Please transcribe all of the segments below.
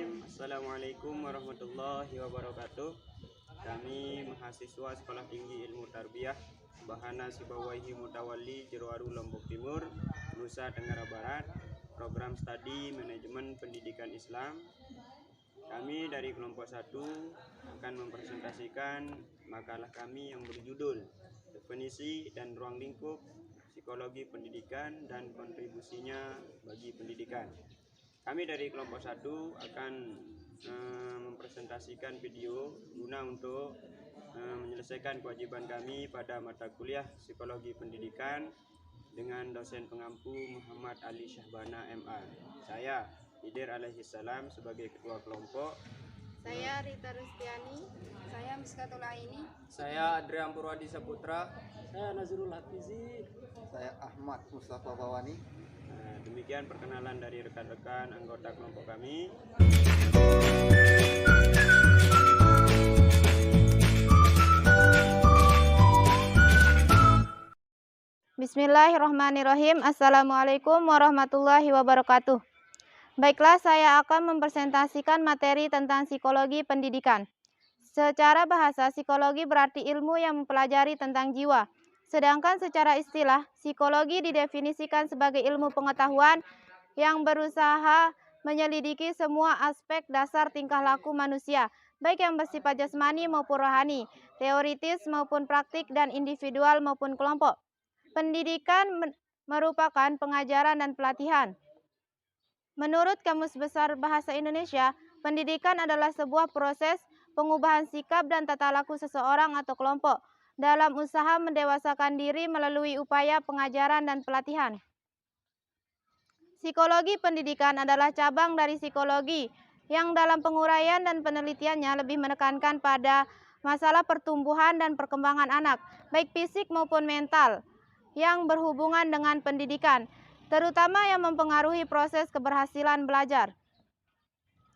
Bismillahirrahmanirrahim. Assalamualaikum warahmatullahi wabarakatuh. Kami mahasiswa Sekolah Tinggi Ilmu Tarbiyah Bahana Sibawaihi Mutawalli Jerowaru Lombok Timur, Nusa Tenggara Barat, program studi manajemen pendidikan Islam. Kami dari kelompok 1 akan mempresentasikan makalah kami yang berjudul Definisi dan Ruang Lingkup Psikologi Pendidikan dan Kontribusinya bagi Pendidikan. Kami dari kelompok 1 akan mempresentasikan video guna untuk menyelesaikan kewajiban kami pada mata kuliah Psikologi Pendidikan dengan dosen pengampu Muhammad Ali Syahbana MA. Saya Hidir alaihissalam sebagai ketua kelompok. Saya Rita Rustiani. Saya Miskatul Aini. Saya Adrian Purwadi Saputra. Saya Nazrul Hafizi. Saya Ahmad Mustafa Bawani. Demikian perkenalan dari rekan-rekan anggota kelompok kami. Bismillahirrahmanirrahim. Assalamualaikum warahmatullahi wabarakatuh. Baiklah, saya akan mempresentasikan materi tentang psikologi pendidikan. Secara bahasa, psikologi berarti ilmu yang mempelajari tentang jiwa. Sedangkan secara istilah, psikologi didefinisikan sebagai ilmu pengetahuan yang berusaha menyelidiki semua aspek dasar tingkah laku manusia, baik yang bersifat jasmani maupun rohani, teoritis maupun praktik, dan individual maupun kelompok. Pendidikan merupakan pengajaran dan pelatihan. Menurut Kamus Besar Bahasa Indonesia, pendidikan adalah sebuah proses pengubahan sikap dan tata laku seseorang atau kelompok dalam usaha mendewasakan diri melalui upaya pengajaran dan pelatihan. Psikologi pendidikan adalah cabang dari psikologi yang dalam penguraian dan penelitiannya lebih menekankan pada masalah pertumbuhan dan perkembangan anak, baik fisik maupun mental, yang berhubungan dengan pendidikan, terutama yang mempengaruhi proses keberhasilan belajar.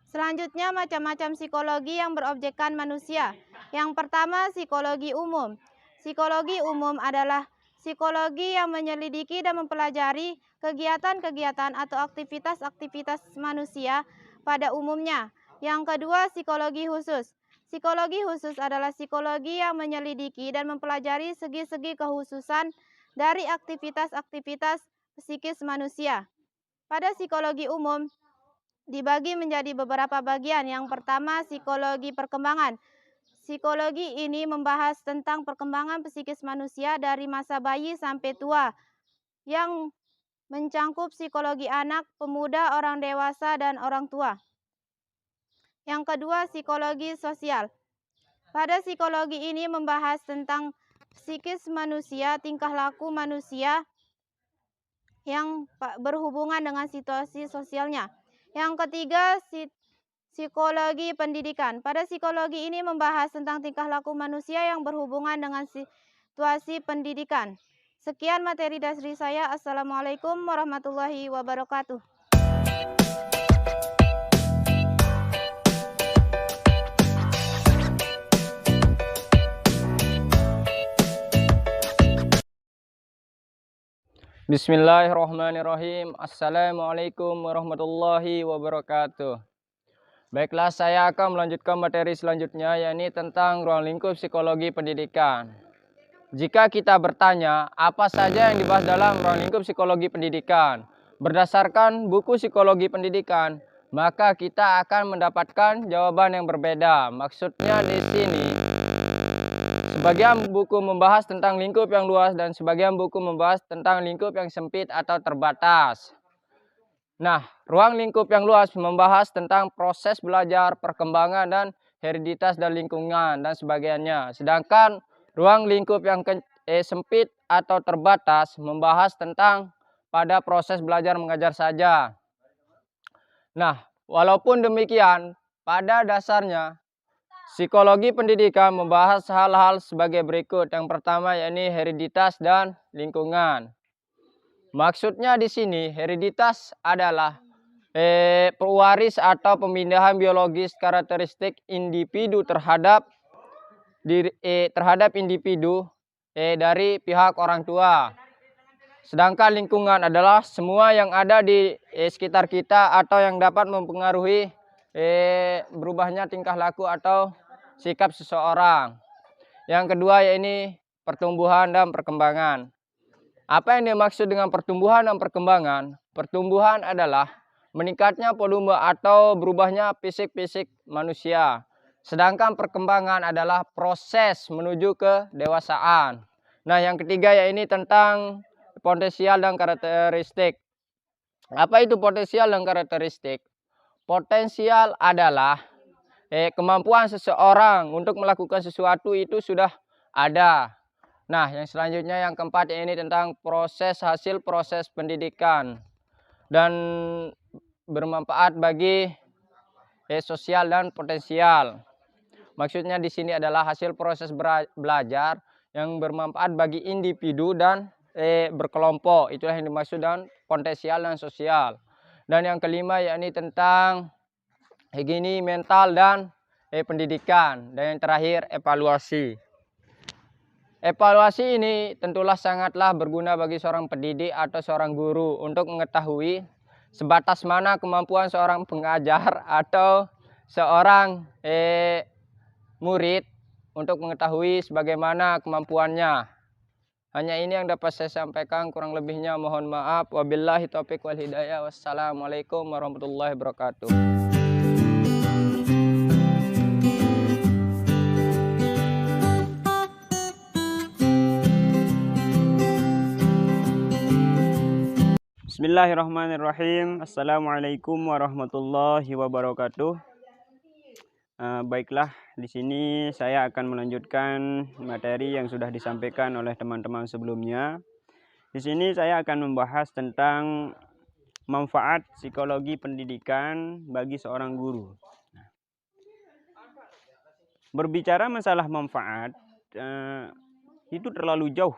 Selanjutnya, macam-macam psikologi yang berobjekkan manusia. Yang pertama, psikologi umum. Psikologi umum adalah psikologi yang menyelidiki dan mempelajari kegiatan-kegiatan atau aktivitas-aktivitas manusia pada umumnya. Yang kedua, psikologi khusus. Psikologi khusus adalah psikologi yang menyelidiki dan mempelajari segi-segi kekhususan dari aktivitas-aktivitas psikis manusia. Pada psikologi umum dibagi menjadi beberapa bagian. Yang pertama, psikologi perkembangan. Psikologi ini membahas tentang perkembangan psikis manusia dari masa bayi sampai tua, yang mencangkup psikologi anak, pemuda, orang dewasa, dan orang tua. Yang kedua, psikologi sosial. Pada psikologi ini membahas tentang psikis manusia, tingkah laku manusia yang berhubungan dengan situasi sosialnya. Yang ketiga, psikologi pendidikan. Pada psikologi ini membahas tentang tingkah laku manusia yang berhubungan dengan situasi pendidikan. Sekian materi dari saya. Assalamualaikum warahmatullahi wabarakatuh. Bismillahirrahmanirrahim. Assalamualaikum warahmatullahi wabarakatuh. Baiklah, saya akan melanjutkan materi selanjutnya, yakni tentang ruang lingkup psikologi pendidikan. Jika kita bertanya, apa saja yang dibahas dalam ruang lingkup psikologi pendidikan? Berdasarkan buku psikologi pendidikan, maka kita akan mendapatkan jawaban yang berbeda. Maksudnya di sini, sebagian buku membahas tentang lingkup yang luas dan sebagian buku membahas tentang lingkup yang sempit atau terbatas. Nah, ruang lingkup yang luas membahas tentang proses belajar, perkembangan, dan hereditas dan lingkungan dan sebagainya. Sedangkan ruang lingkup yang sempit atau terbatas membahas tentang pada proses belajar mengajar saja. Nah, walaupun demikian, pada dasarnya psikologi pendidikan membahas hal-hal sebagai berikut. Yang pertama yakni hereditas dan lingkungan. Maksudnya di sini hereditas adalah pewaris atau pemindahan biologis karakteristik individu terhadap individu dari pihak orang tua. Sedangkan lingkungan adalah semua yang ada di sekitar kita atau yang dapat mempengaruhi berubahnya tingkah laku atau sikap seseorang. Yang kedua yaitu pertumbuhan dan perkembangan. Apa yang dimaksud dengan pertumbuhan dan perkembangan? Pertumbuhan adalah meningkatnya volume atau berubahnya fisik manusia. Sedangkan perkembangan adalah proses menuju ke dewasaan. Nah, yang ketiga yaitu tentang potensial dan karakteristik. Apa itu potensial dan karakteristik? Potensial adalah kemampuan seseorang untuk melakukan sesuatu itu sudah ada. Nah, yang selanjutnya yang keempat ini tentang hasil proses pendidikan dan bermanfaat bagi sosial dan potensial. Maksudnya di sini adalah hasil proses belajar yang bermanfaat bagi individu dan berkelompok. Itulah yang dimaksud dengan potensial dan sosial. Dan yang kelima yakni tentang higiene mental dan pendidikan. Dan yang terakhir evaluasi. Evaluasi ini tentulah sangatlah berguna bagi seorang pendidik atau seorang guru untuk mengetahui sebatas mana kemampuan seorang pengajar atau seorang murid untuk mengetahui sebagaimana kemampuannya. Hanya ini yang dapat saya sampaikan, kurang lebihnya mohon maaf. Wabillahi taufiq wal hidayah. Wassalamualaikum warahmatullahi wabarakatuh. Bismillahirrahmanirrahim. Assalamualaikum warahmatullahi wabarakatuh. Baiklah, di sini saya akan melanjutkan materi yang sudah disampaikan oleh teman-teman sebelumnya. Di sini saya akan membahas tentang manfaat psikologi pendidikan bagi seorang guru. Berbicara masalah manfaat itu terlalu jauh.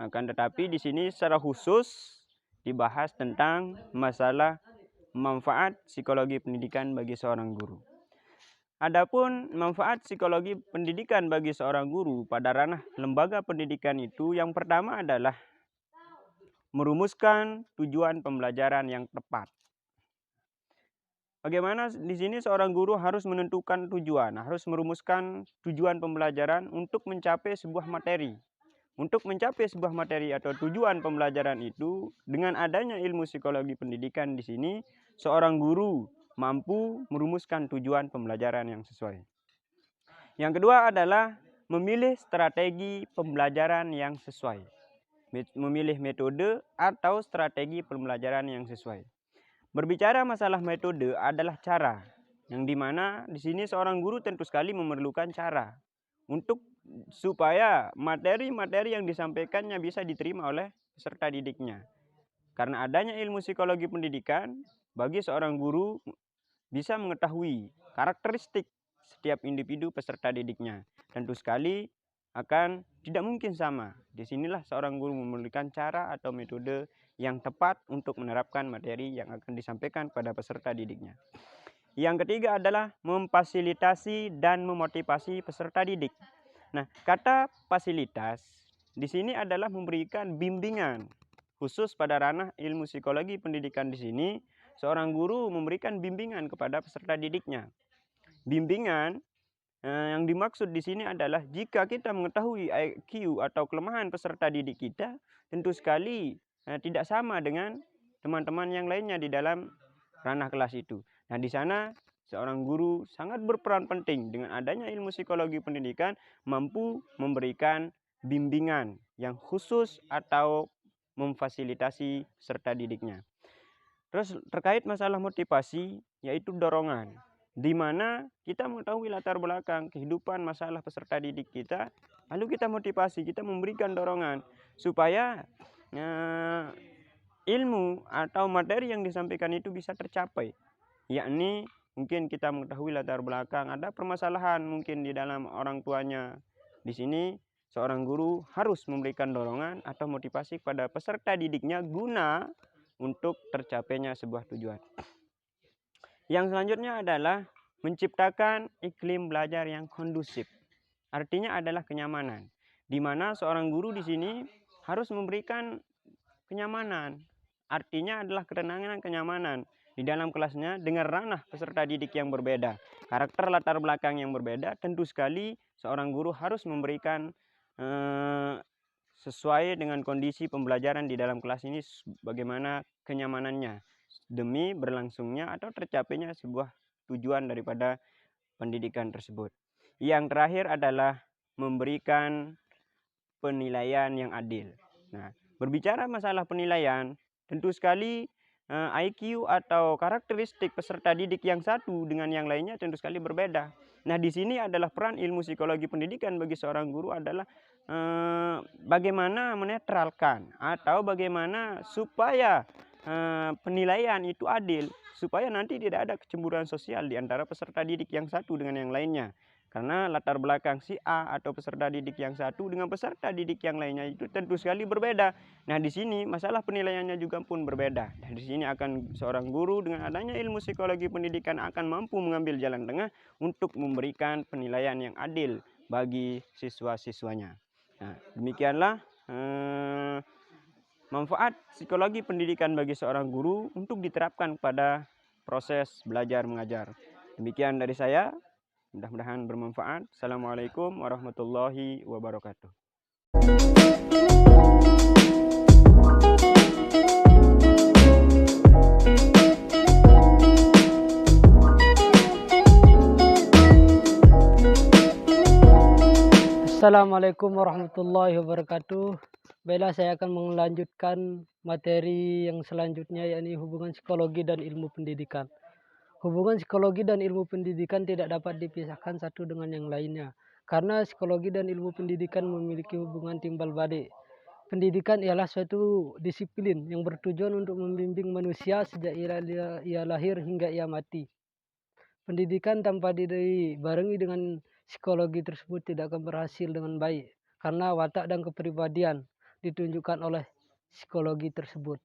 Akan tetapi di sini secara khusus dibahas tentang masalah manfaat psikologi pendidikan bagi seorang guru. Adapun manfaat psikologi pendidikan bagi seorang guru pada ranah lembaga pendidikan itu yang pertama adalah merumuskan tujuan pembelajaran yang tepat. Bagaimana di sini seorang guru harus menentukan tujuan, harus merumuskan tujuan pembelajaran untuk mencapai sebuah materi. Untuk mencapai sebuah materi atau tujuan pembelajaran itu, dengan adanya ilmu psikologi pendidikan di sini, seorang guru mampu merumuskan tujuan pembelajaran yang sesuai. Yang kedua adalah memilih strategi pembelajaran yang sesuai. Memilih metode atau strategi pembelajaran yang sesuai. Berbicara masalah metode adalah cara, yang dimana di sini seorang guru tentu sekali memerlukan cara untuk supaya materi-materi yang disampaikannya bisa diterima oleh peserta didiknya. Karena adanya ilmu psikologi pendidikan, bagi seorang guru bisa mengetahui karakteristik setiap individu peserta didiknya. Tentu sekali akan tidak mungkin sama. Disinilah seorang guru memerlukan cara atau metode yang tepat untuk menerapkan materi yang akan disampaikan pada peserta didiknya. Yang ketiga adalah memfasilitasi dan memotivasi peserta didik. Nah, kata fasilitas di sini adalah memberikan bimbingan. Khusus pada ranah ilmu psikologi pendidikan di sini, seorang guru memberikan bimbingan kepada peserta didiknya. Bimbingan yang dimaksud di sini adalah jika kita mengetahui IQ atau kelemahan peserta didik kita, tentu sekali tidak sama dengan teman-teman yang lainnya di dalam ranah kelas itu. Nah, di sana seorang guru sangat berperan penting dengan adanya ilmu psikologi pendidikan mampu memberikan bimbingan yang khusus atau memfasilitasi peserta didiknya. Terus terkait masalah motivasi yaitu dorongan, di mana kita mengetahui latar belakang kehidupan masalah peserta didik kita, lalu kita motivasi, kita memberikan dorongan supaya ilmu atau materi yang disampaikan itu bisa tercapai, yakni mungkin kita mengetahui latar belakang ada permasalahan mungkin di dalam orang tuanya. Di sini seorang guru harus memberikan dorongan atau motivasi kepada peserta didiknya guna untuk tercapainya sebuah tujuan. Yang selanjutnya adalah menciptakan iklim belajar yang kondusif. Artinya adalah kenyamanan, di mana seorang guru di sini harus memberikan kenyamanan. Artinya adalah ketenangan dan kenyamanan. di dalam kelasnya dengan ranah peserta didik yang berbeda, karakter latar belakang yang berbeda. Tentu sekali seorang guru harus memberikan sesuai dengan kondisi pembelajaran di dalam kelas ini bagaimana kenyamanannya demi berlangsungnya atau tercapainya sebuah tujuan daripada pendidikan tersebut. Yang terakhir adalah memberikan penilaian yang adil. Nah, berbicara masalah penilaian, tentu sekali IQ atau karakteristik peserta didik yang satu dengan yang lainnya tentu sekali berbeda. Nah, di sini adalah peran ilmu psikologi pendidikan bagi seorang guru adalah bagaimana menetralkan atau bagaimana supaya penilaian itu adil, supaya nanti tidak ada kecemburuan sosial di antara peserta didik yang satu dengan yang lainnya. Karena latar belakang si A atau peserta didik yang satu dengan peserta didik yang lainnya itu tentu sekali berbeda. Nah, di sini masalah penilaiannya juga pun berbeda. Dan di sini akan seorang guru dengan adanya ilmu psikologi pendidikan akan mampu mengambil jalan tengah untuk memberikan penilaian yang adil bagi siswa-siswanya. Nah, demikianlah manfaat psikologi pendidikan bagi seorang guru untuk diterapkan pada proses belajar mengajar. Demikian dari saya. Mudah-mudahan bermanfaat. Assalamualaikum warahmatullahi wabarakatuh. Assalamualaikum warahmatullahi wabarakatuh. Baiklah, saya akan melanjutkan materi yang selanjutnya, yakni hubungan psikologi dan ilmu pendidikan. Hubungan psikologi dan ilmu pendidikan tidak dapat dipisahkan satu dengan yang lainnya, karena psikologi dan ilmu pendidikan memiliki hubungan timbal balik. Pendidikan ialah suatu disiplin yang bertujuan untuk membimbing manusia sejak ia lahir hingga ia mati. Pendidikan tanpa dibarengi dengan psikologi tersebut tidak akan berhasil dengan baik, karena watak dan kepribadian ditunjukkan oleh psikologi tersebut.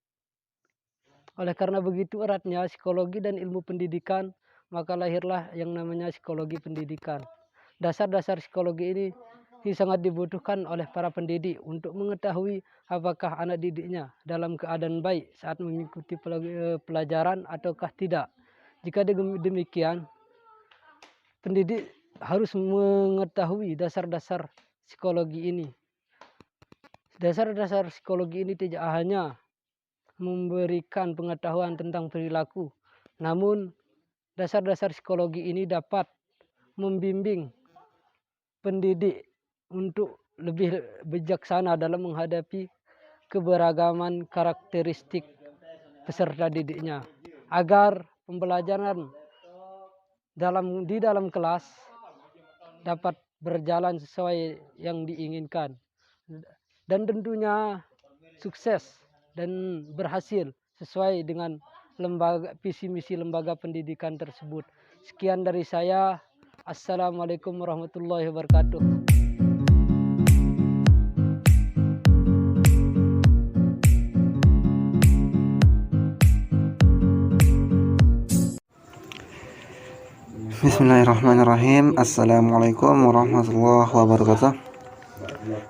Oleh karena begitu eratnya psikologi dan ilmu pendidikan, maka lahirlah yang namanya psikologi pendidikan. Dasar-dasar psikologi ini sangat dibutuhkan oleh para pendidik untuk mengetahui apakah anak didiknya dalam keadaan baik saat mengikuti pelajaran ataukah tidak. Jika demikian, pendidik harus mengetahui dasar-dasar psikologi ini. Dasar-dasar psikologi ini tidak hanya memberikan pengetahuan tentang perilaku, namun dasar-dasar psikologi ini dapat membimbing pendidik untuk lebih bijaksana dalam menghadapi keberagaman karakteristik peserta didiknya, agar pembelajaran di dalam kelas dapat berjalan sesuai yang diinginkan dan tentunya sukses dan berhasil sesuai dengan visi misi lembaga pendidikan tersebut. Sekian dari saya. Assalamualaikum warahmatullahi wabarakatuh. Bismillahirrahmanirrahim. Assalamualaikum warahmatullahi wabarakatuh.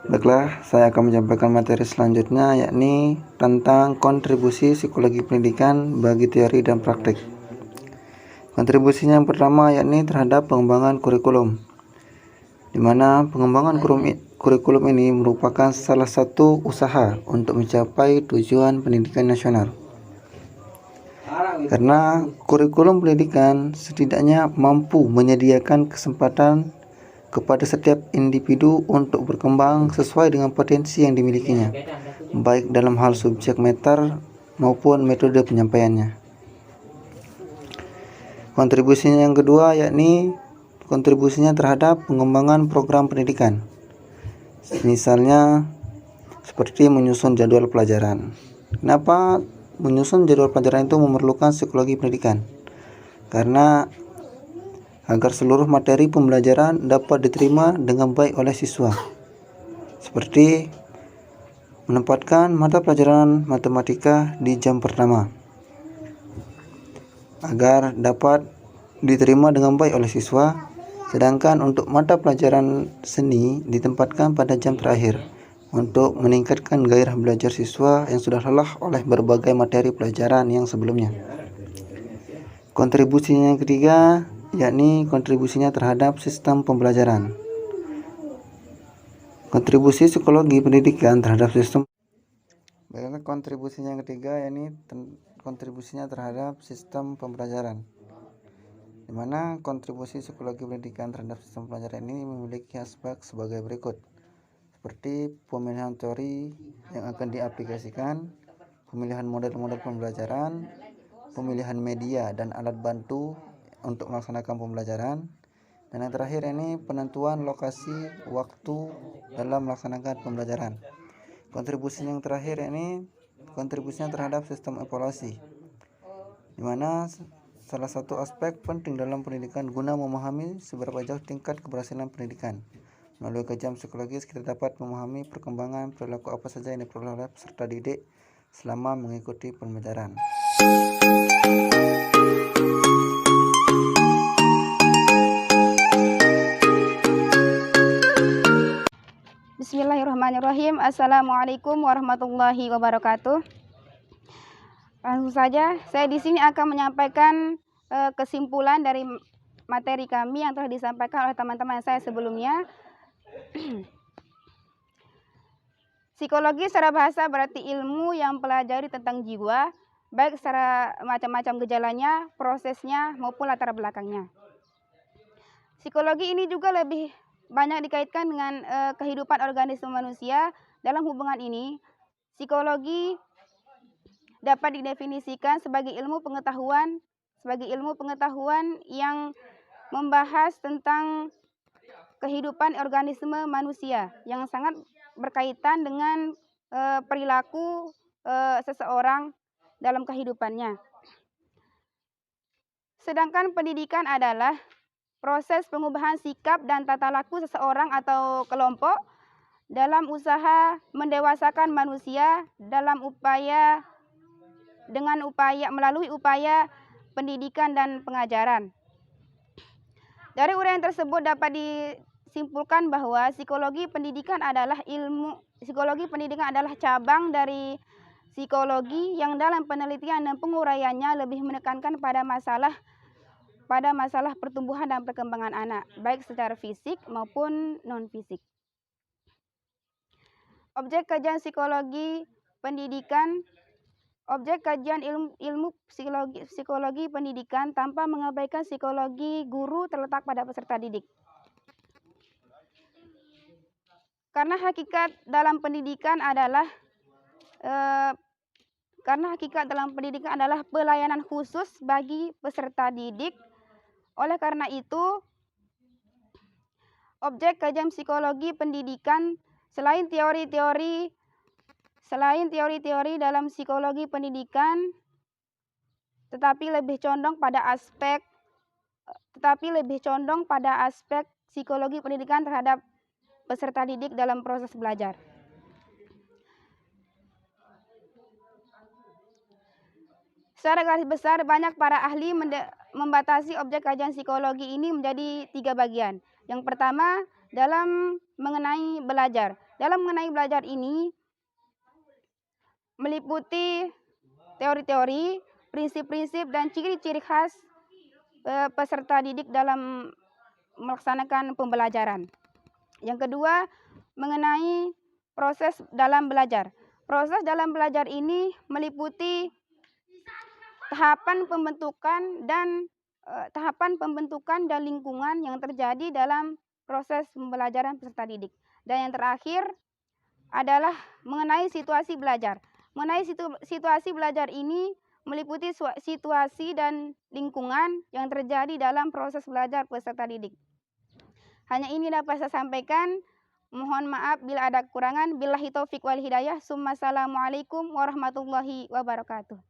Baiklah, saya akan menyampaikan materi selanjutnya, yakni tentang kontribusi psikologi pendidikan bagi teori dan praktik. Kontribusinya yang pertama yakni terhadap pengembangan kurikulum, di mana pengembangan kurikulum ini merupakan salah satu usaha untuk mencapai tujuan pendidikan nasional. Karena kurikulum pendidikan setidaknya mampu menyediakan kesempatan kepada setiap individu untuk berkembang sesuai dengan potensi yang dimilikinya, baik dalam hal subjek matter maupun metode penyampaiannya. Kontribusinya yang kedua yakni kontribusinya terhadap pengembangan program pendidikan. Misalnya seperti menyusun jadwal pelajaran. Kenapa menyusun jadwal pelajaran itu memerlukan psikologi pendidikan? Karena agar seluruh materi pembelajaran dapat diterima dengan baik oleh siswa. Seperti menempatkan mata pelajaran matematika di jam pertama agar dapat diterima dengan baik oleh siswa, sedangkan untuk mata pelajaran seni ditempatkan pada jam terakhir untuk meningkatkan gairah belajar siswa yang sudah lelah oleh berbagai materi pelajaran yang sebelumnya. Kontribusinya yang ketiga yakni kontribusinya terhadap sistem pembelajaran. Kontribusi psikologi pendidikan terhadap sistem. Baiklah, kontribusinya yang ketiga yakni kontribusinya terhadap sistem pembelajaran, di mana kontribusi psikologi pendidikan terhadap sistem pembelajaran ini memiliki aspek sebagai berikut, seperti pemilihan teori yang akan diaplikasikan, pemilihan model-model pembelajaran, pemilihan media dan alat bantu untuk melaksanakan pembelajaran, dan yang terakhir ini penentuan lokasi waktu dalam melaksanakan pembelajaran. Kontribusi yang terakhir ini kontribusinya terhadap sistem evaluasi, di mana salah satu aspek penting dalam pendidikan guna memahami seberapa jauh tingkat keberhasilan pendidikan. Melalui kajian psikologis kita dapat memahami perkembangan perilaku apa saja yang diperoleh oleh peserta didik selama mengikuti pembelajaran. Bismillahirrahmanirrahim. Assalamualaikum warahmatullahi wabarakatuh. Langsung saja, saya di sini akan menyampaikan kesimpulan dari materi kami yang telah disampaikan oleh teman-teman saya sebelumnya. Psikologi secara bahasa berarti ilmu yang pelajari tentang jiwa, baik secara macam-macam gejalanya, prosesnya, maupun latar belakangnya. Psikologi ini juga lebih banyak dikaitkan dengan kehidupan organisme manusia. Dalam hubungan ini, psikologi dapat didefinisikan sebagai ilmu pengetahuan yang membahas tentang kehidupan organisme manusia yang sangat berkaitan dengan perilaku seseorang dalam kehidupannya. Sedangkan pendidikan adalah proses pengubahan sikap dan tata laku seseorang atau kelompok dalam usaha mendewasakan manusia melalui upaya pendidikan dan pengajaran. Dari uraian tersebut dapat disimpulkan bahwa psikologi pendidikan adalah cabang dari psikologi yang dalam penelitian dan penguraiannya lebih menekankan pada masalah pertumbuhan dan perkembangan anak, baik secara fisik maupun non-fisik. Objek kajian psikologi pendidikan, objek kajian ilmu psikologi pendidikan tanpa mengabaikan psikologi guru terletak pada peserta didik. Karena hakikat dalam pendidikan adalah pelayanan khusus bagi peserta didik. Oleh karena itu, objek kajian psikologi pendidikan selain teori-teori dalam psikologi pendidikan, tetapi lebih condong pada aspek psikologi pendidikan terhadap peserta didik dalam proses belajar. Secara garis besar, banyak para ahli membatasi objek kajian psikologi ini menjadi 3 bagian. Yang pertama, dalam mengenai belajar. Dalam mengenai belajar ini meliputi teori-teori, prinsip-prinsip, dan ciri-ciri khas peserta didik dalam melaksanakan pembelajaran. Yang kedua, mengenai proses dalam belajar. Proses dalam belajar ini meliputi tahapan pembentukan dan lingkungan yang terjadi dalam proses pembelajaran peserta didik. Dan yang terakhir adalah mengenai situasi belajar. Mengenai situasi belajar ini meliputi situasi dan lingkungan yang terjadi dalam proses belajar peserta didik. Hanya ini dapat saya sampaikan. Mohon maaf bila ada kekurangan. Billahi taufiq wal hidayah. Assalamualaikum warahmatullahi wabarakatuh.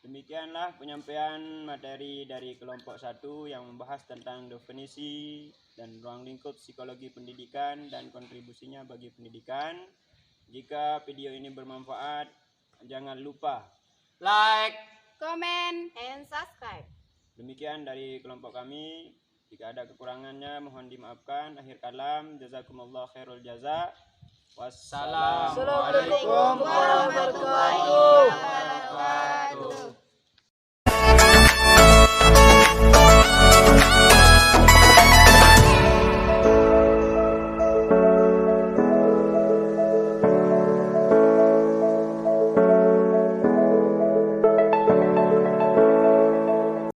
Demikianlah penyampaian materi dari kelompok 1 yang membahas tentang definisi dan ruang lingkup psikologi pendidikan dan kontribusinya bagi pendidikan. Jika video ini bermanfaat, jangan lupa Like, comment, and subscribe. Demikian dari kelompok kami. Jika ada kekurangannya mohon dimaafkan. Akhir kalam, jazakumullah khairul jaza. Wassalamualaikum Assalamualaikum warahmatullahi